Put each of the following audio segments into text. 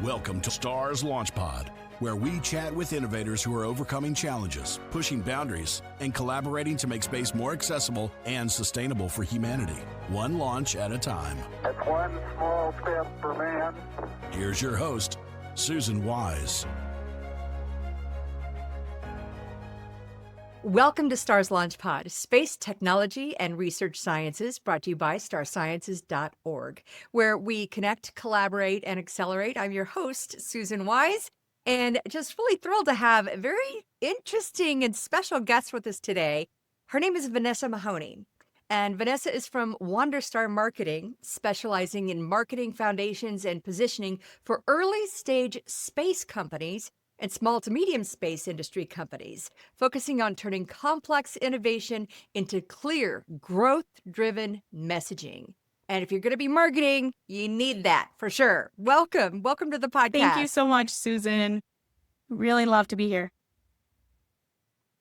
Welcome to Stars Launch Pod, where we chat with innovators who are overcoming challenges, pushing boundaries, and collaborating to make space more accessible and sustainable for humanity, one launch at a time. It's one small step for man. Here's your host, Susan Wise. Welcome to Stars Launch Pod, space technology and research sciences, brought to you by starsciences.org, where we connect, collaborate, and accelerate. I'm your host, Susan Wise, and just really thrilled to have a very interesting and special guest with us today. Her name is Vanessa Mahoney, and Vanessa is from Wanderstar Marketing, specializing in marketing foundations and positioning for early-stage space companies and small to medium space industry companies, focusing on turning complex innovation into clear, growth-driven messaging. And if you're going to be marketing, you need that for sure. Welcome to the podcast. Thank you so much, Susan. Really love to be here.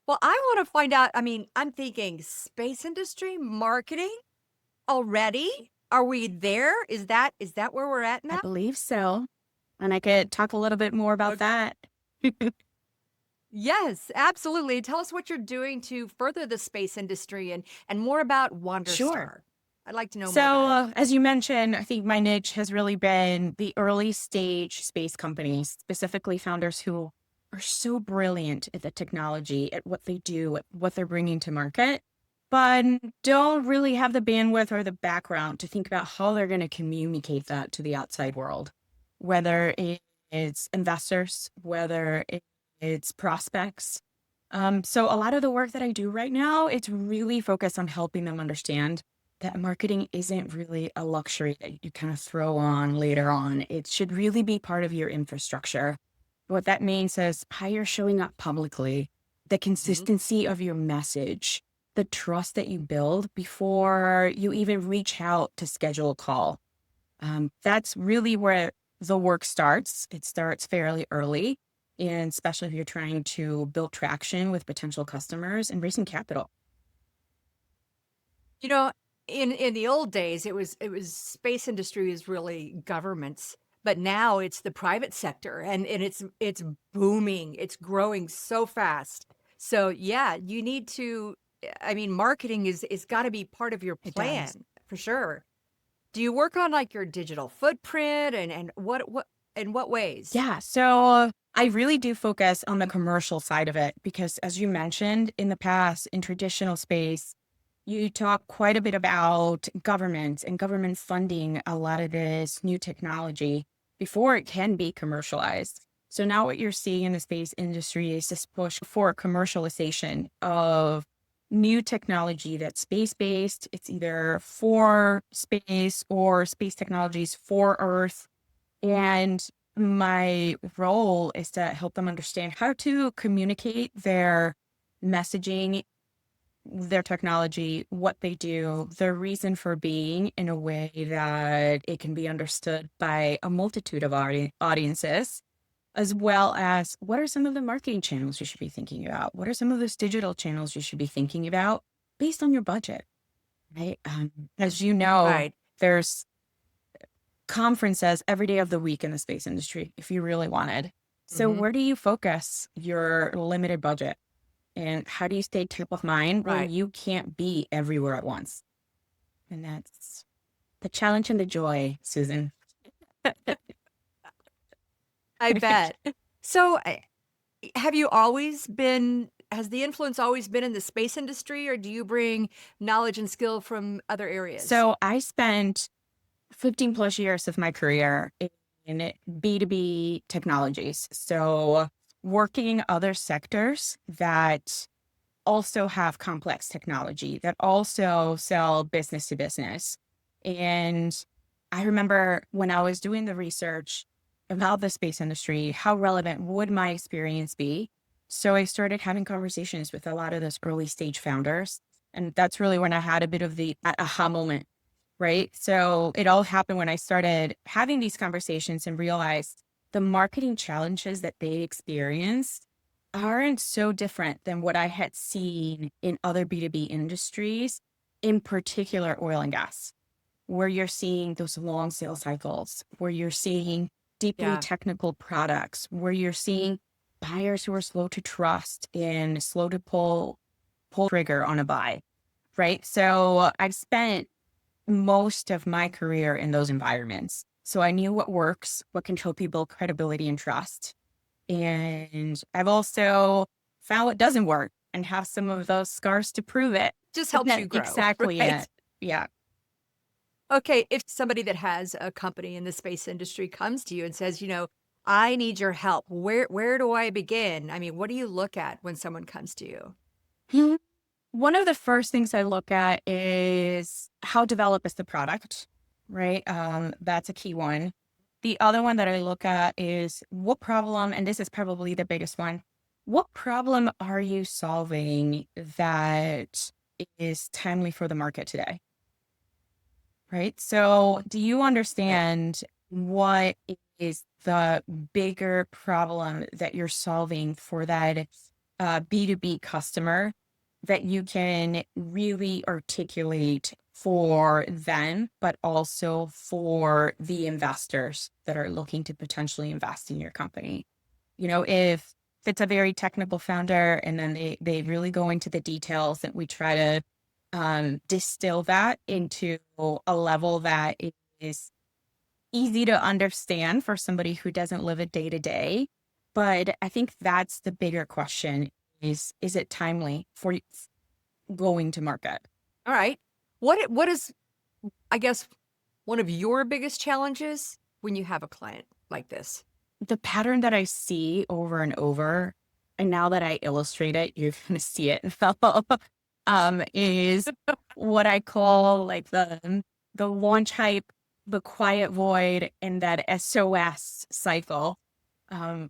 Well, I want to find out, I'm thinking space industry marketing already? Are we there? Is that where we're at now? I believe so. And I could talk a little bit more about that. Yes, absolutely. Tell us what you're doing to further the space industry and more about Wanderstar. Sure. I'd like to know more So, about it. as you mentioned, I think my niche has really been the early stage space companies, specifically founders who are so brilliant at the technology, at what they do, at what they're bringing to market, but don't really have the bandwidth or the background to think about how they're going to communicate that to the outside world, whether it's investors, whether it's prospects. So a lot of the work that I do right now, it's really focused on helping them understand that marketing isn't really a luxury that you kind of throw on later on. It should really be part of your infrastructure. What that means is how you're showing up publicly, the consistency of your message, the trust that you build before you even reach out to schedule a call. That's really where the work starts. It starts fairly early, and especially if you're trying to build traction with potential customers and raising capital. You know, in the old days, it was space industry is really governments, but now it's the private sector, and it's booming. It's growing so fast. So yeah, you need to. Marketing is got to be part of your It plan does. for sure. Do you work on like your digital footprint and what in what ways? Yeah, so I really do focus on the commercial side of it because, as you mentioned, in the past, in traditional space, you talk quite a bit about government and government funding a lot of this new technology before it can be commercialized. So now what you're seeing in the space industry is this push for commercialization of new technology that's space-based. It's either for space or space technologies for Earth. And my role is to help them understand how to communicate their messaging, their technology, what they do, their reason for being in a way that it can be understood by a multitude of audiences, as well as what are some of the marketing channels you should be thinking about? What are some of those digital channels you should be thinking about based on your budget, right? As you know, Right. there's conferences every day of the week in the space industry if you really wanted. So where do you focus your limited budget? And how do you stay top of mind when Right. you can't be everywhere at once? And that's the challenge and the joy, Susan. I bet. So, has the influence always been in the space industry, or do you bring knowledge and skill from other areas? So I spent 15 plus years of my career in B2B technologies. So working other sectors that also have complex technology, that also sell business to business. And I remember when I was doing the research about the space industry, how relevant would my experience be? So I started having conversations with a lot of those early stage founders. And that's really when I had a bit of the aha moment, right? So it all happened when I started having these conversations and realized the marketing challenges that they experienced aren't so different than what I had seen in other B2B industries, in particular oil and gas, where you're seeing those long sales cycles, where you're seeing deeply Yeah. technical products where you're seeing buyers who are slow to trust and slow to pull trigger on a buy, right? So I've spent most of my career in those environments. So I knew what works, what can help you build credibility and trust. And I've also found what doesn't work and have some of those scars to prove it. Just But helps then you grow, exactly right? it. Yeah. Okay, if somebody that has a company in the space industry comes to you and says, I need your help, where do I begin? I mean, what do you look at when someone comes to you? Hmm. One of the first things I look at is how developed is the product, right? That's a key one. The other one that I look at is what problem, and this is probably the biggest one. What problem are you solving that is timely for the market today? Right. So, do you Right. understand what is the bigger problem that you're solving for that B2B customer that you can really articulate for them, but also for the investors that are looking to potentially invest in your company? If it's a very technical founder and then they really go into the details, and we try to distill that into a level that is easy to understand for somebody who doesn't live it day to day. But I think that's the bigger question is it timely for going to market? All right. What is, I guess, one of your biggest challenges when you have a client like this? The pattern that I see over and over, and now that I illustrate it, you're going to see it, is what I call like the launch hype, the quiet void, and that SOS cycle.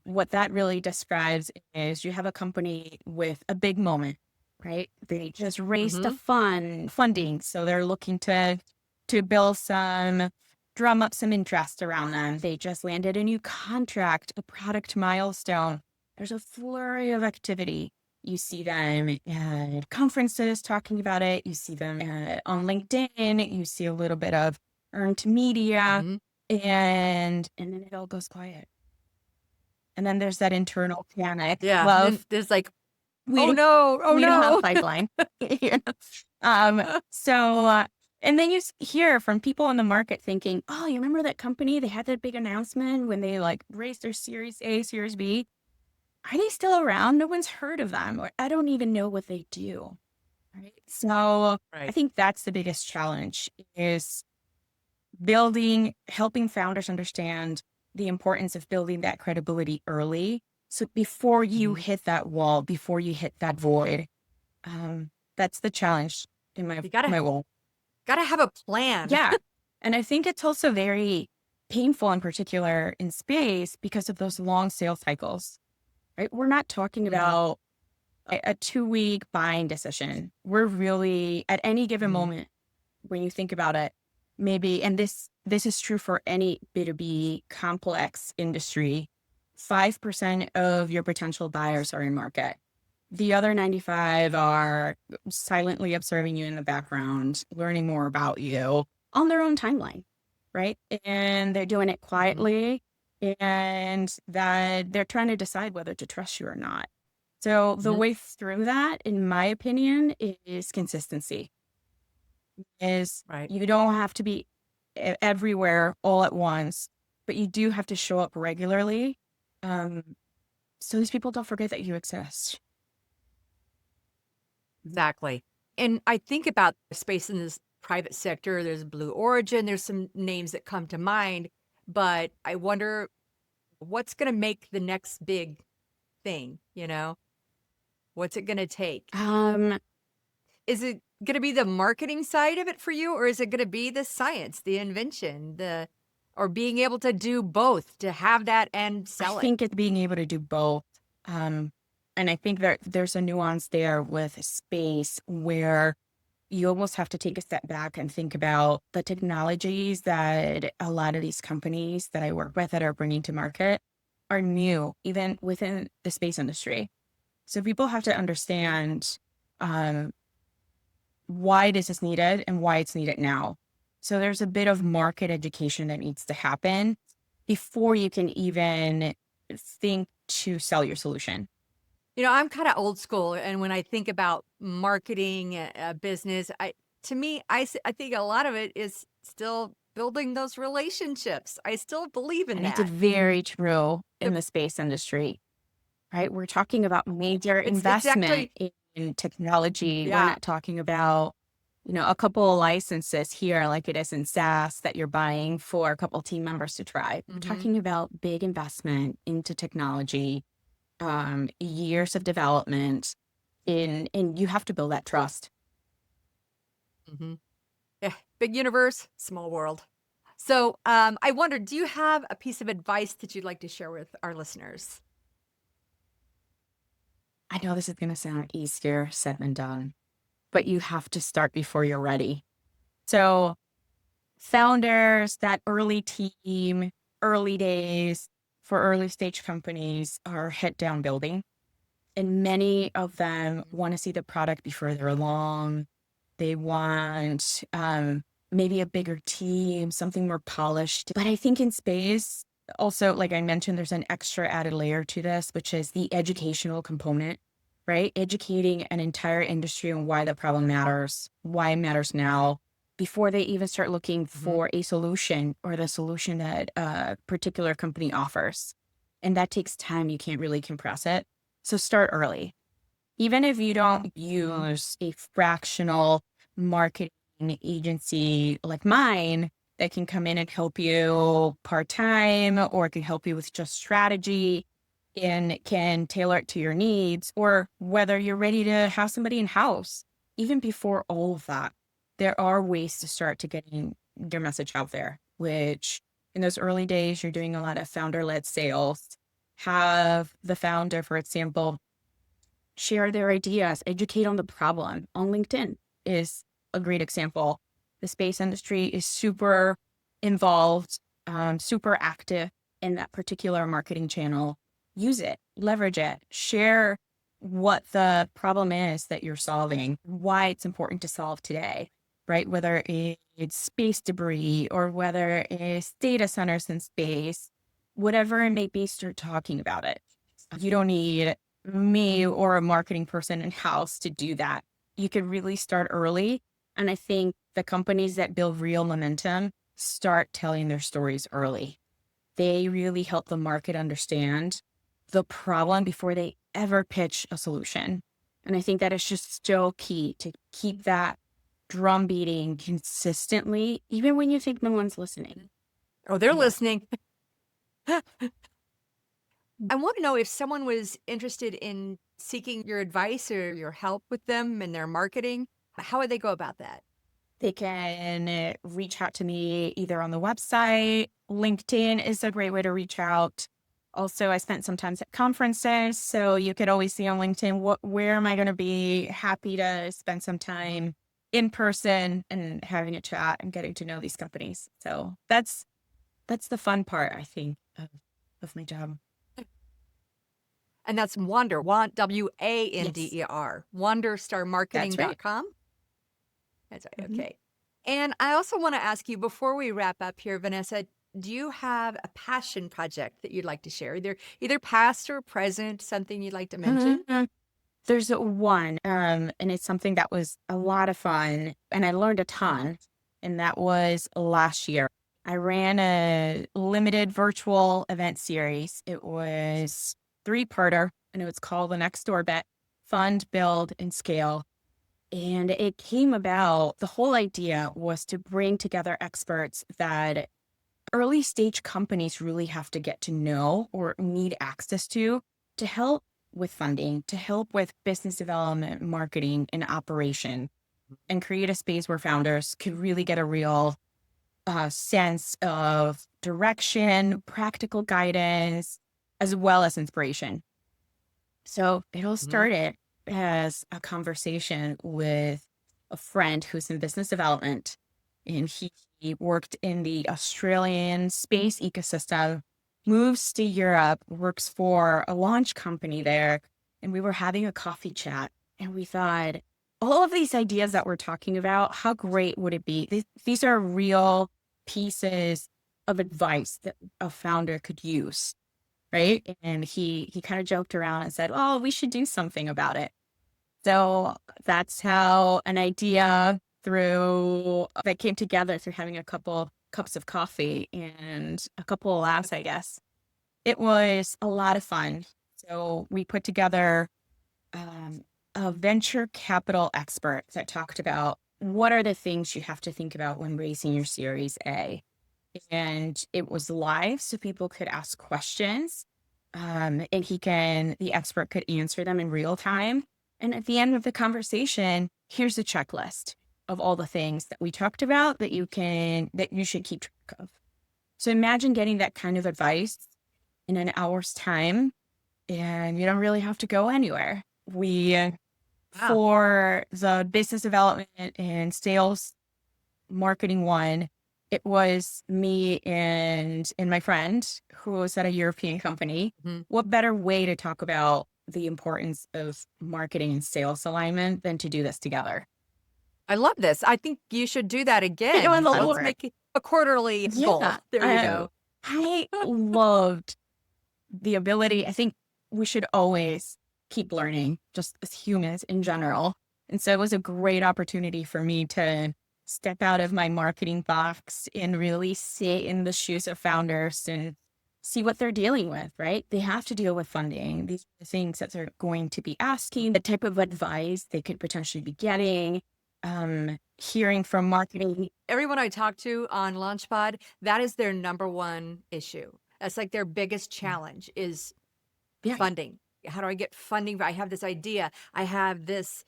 What that really describes is you have a company with a big moment, right? They just raised a Hmm. funding, so they're looking to build drum up some interest around them. They just landed a new contract, a product milestone. There's a flurry of activity. You see them at conferences talking about it. You see them on LinkedIn. You see a little bit of earned media, Hmm. and then it all goes quiet. And then there's that internal panic Yeah. And then of there's like, we oh don't, no, oh we don't have a no. pipeline. You know? So, and then hear from people in the market thinking, oh, you remember that company? They had that big announcement when they like raised their Series A, Series B. Are they still around? No one's heard of them, or I don't even know what they do. Right. So I Right. think that's the biggest challenge is helping founders understand the importance of building that credibility early. So before you Hmm. hit that wall, before you hit that void, that's the challenge in my You gotta my role. gotta have a plan. Yeah. And I think it's also very painful in particular in space because of those long sales cycles, right? We're not talking Hmm. about a 2-week buying decision. We're really at any given Hmm. moment when you think about it, maybe, and this is true for any B2B complex industry, 5% of your potential buyers are in market. The other 95 are silently observing you in the background, learning more about you on their own timeline, right? And they're doing it Hmm. quietly, and that they're trying to decide whether to trust you or not. So the Hmm. way through that, in my opinion, is consistency. Is Right. you don't have to be everywhere all at once, but you do have to show up regularly, um, so these people don't forget that you exist. Exactly. And I think about space in this private sector. There's Blue Origin. There's some names that come to mind, but I wonder what's going to make the next big thing, What's it going to take? Um, Is it going to be the marketing side of it for you, or is it going to be the science, the invention, or being able to do both, to have that and I sell it? think it's being able to do both. Um, and I think there's a nuance there with space where you almost have to take a step back and think about the technologies that a lot of these companies that I work with that are bringing to market are new, even within the space industry. So people have to understand um, why this is needed and why it's needed now. So there's a bit of market education that needs to happen. before you can even think to sell your solution. I'm kind of old school, and when I think about marketing a business, to me, I think a lot of it is still building those relationships. I still believe in And it's that. very true in The- the space industry, right? We're talking about major it's investment actually, in technology. We're yeah. not talking about, a couple of licenses here like it is in SaaS that you're buying for a couple team members to try. We're Hmm. talking about big investment into technology, years of development and you have to build that trust. Hmm. Yeah, big universe, small world. So I wonder, do you have a piece of advice that you'd like to share with our listeners? I know this is going to sound easier said than done, but you have to start before you're ready. So founders, that early team, early days for early stage companies are head down building. And many of them want to see the product be further along. They want maybe a bigger team, something more polished. But I think in space, also, like I mentioned, there's an extra added layer to this, which is the educational component, right? Educating an entire industry on why the problem matters, why it matters now, before they even start looking for a solution or the solution that a particular company offers. And that takes time. You can't really compress it. So start early. Even if you don't use a fractional marketing agency like mine that can come in and help you part-time or can help you with just strategy and can tailor it to your needs, or whether you're ready to have somebody in-house, even before all of that, there are ways to start to getting your message out there, which in those early days, you're doing a lot of founder-led sales. Have the founder, for example, share their ideas, educate on the problem on LinkedIn is a great example. The space industry is super involved, super active in that particular marketing channel. Use it, leverage it, share what the problem is that you're solving, why it's important to solve today, right? Whether it's space debris or whether it's data centers in space, whatever it may be, start talking about it. You don't need me or a marketing person in house to do that. You could really start early. And I think the companies that build real momentum start telling their stories early. They really help the market understand the problem before they ever pitch a solution. And I think that is just so key to keep that drum beating consistently, even when you think no one's listening. Oh, they're Yeah. listening. I want to know if someone was interested in seeking your advice or your help with them in their marketing, how would they go about that? They can reach out to me either on the website. LinkedIn is a great way to reach out. Also, I spent some time at conferences, so you could always see on LinkedIn where am I going to be. Happy to spend some time in person and having a chat and getting to know these companies. So that's the fun part, I think, of my job. And that's Wander, Yes, WANDER, that's right. wanderstarmarketing.com. That's right. Mhm. Okay. And I also want to ask you before we wrap up here, Vanessa, do you have a passion project that you'd like to share? Either past or present, something you'd like to mention? There's one, and it's something that was a lot of fun, and I learned a ton, and that was last year. I ran a limited virtual event series. It was three-parter, and it was called The Next Orbit: Fund, Build, and Scale. And it came about, the whole idea was to bring together experts that early stage companies really have to get to know or need access to help with funding, to help with business development, marketing, and operation, and create a space where founders could really get a real sense of direction, practical guidance, as well as inspiration. So it all Mhm. started as a conversation with a friend who's in business development, and he worked in the Australian space ecosystem, moves to Europe, works for a launch company there. And we were having a coffee chat, and we thought, all of these ideas that we're talking about, how great would it be? These are real pieces of advice that a founder could use, right? And he kind of joked around and said, "Oh, we should do something about it." So that's how an idea that came together through having a couple cups of coffee and a couple of laughs, I guess. It was a lot of fun. So we put together a venture capital expert that talked about what are the things you have to think about when raising your Series A. And it was live, so people could ask questions, and the expert could answer them in real time. And at the end of the conversation, here's a checklist of all the things that we talked about that you should keep track of. So imagine getting that kind of advice in an hour's time, and you don't really have to go anywhere. For the business development and sales marketing one, it was me and my friend who was at a European company. Mm-hmm. What better way to talk about the importance of marketing and sales alignment than to do this together? I love this. I think you should do that again. Let's make it a quarterly goal. There you go. I loved the ability. I think we should always keep learning, just as humans in general. And so it was a great opportunity for me to step out of my marketing box and really sit in the shoes of founders and see what they're dealing with, right? They have to deal with funding. These are the things that they're going to be asking, the type of advice they could potentially be getting, hearing from marketing. Everyone I talk to on LaunchPod, that is their number one issue. That's like their biggest challenge is funding. How do I get funding? I have this idea. I have this,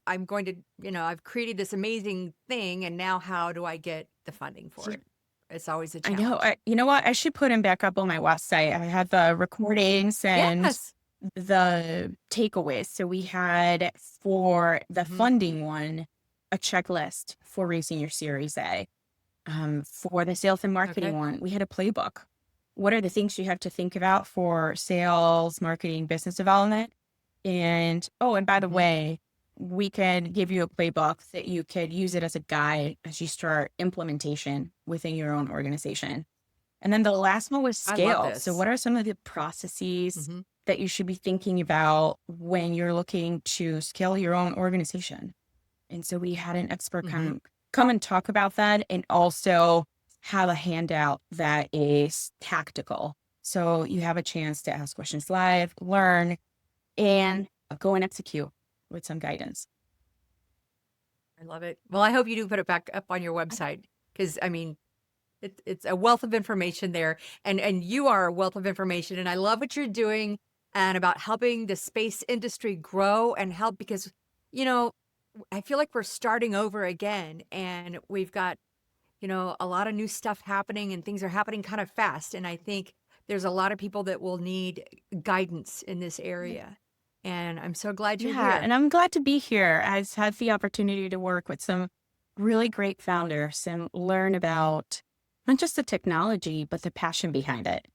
I'm going to, I've created this amazing thing. And now how do I get the funding for it? It's always a challenge. I know. You know what? I should put him back up on my website. I had the recordings and the takeaways. So we had for the funding one, a checklist for raising your Series A. For the sales and marketing one, we had a playbook. What are the things you have to think about for sales, marketing, business development? And by the way, we can give you a playbook that you could use it as a guide as you start implementation within your own organization. And then the last one was scale. So what are some of the processes that you should be thinking about when you're looking to scale your own organization? And so we had an expert come and talk about that, and also have a handout that is tactical. So you have a chance to ask questions live, learn, and go and execute with some guidance. I love it. Well, I hope you do put it back up on your website, because it's a wealth of information there, and you are a wealth of information. And I love what you're doing and about helping the space industry grow and help, because, I feel like we're starting over again, and we've got, a lot of new stuff happening, and things are happening kind of fast. And I think there's a lot of people that will need guidance in this area. And I'm so glad you're here. And I'm glad to be here. I've had the opportunity to work with some really great founders and learn about not just the technology, but the passion behind it.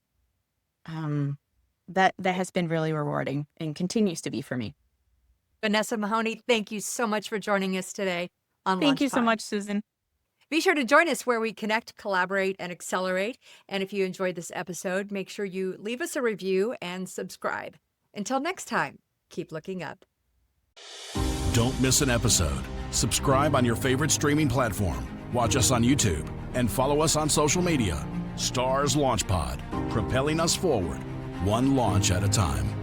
That has been really rewarding and continues to be for me. Vanessa Mahoney, thank you so much for joining us today on Thank you so LaunchPod. much, Susan. Be sure to join us where we connect, collaborate, and accelerate. And if you enjoyed this episode, make sure you leave us a review and subscribe. Until next time, keep looking up. Don't miss an episode. Subscribe on your favorite streaming platform. Watch us on YouTube and follow us on social media. Stars LaunchPod, propelling us forward, one launch at a time.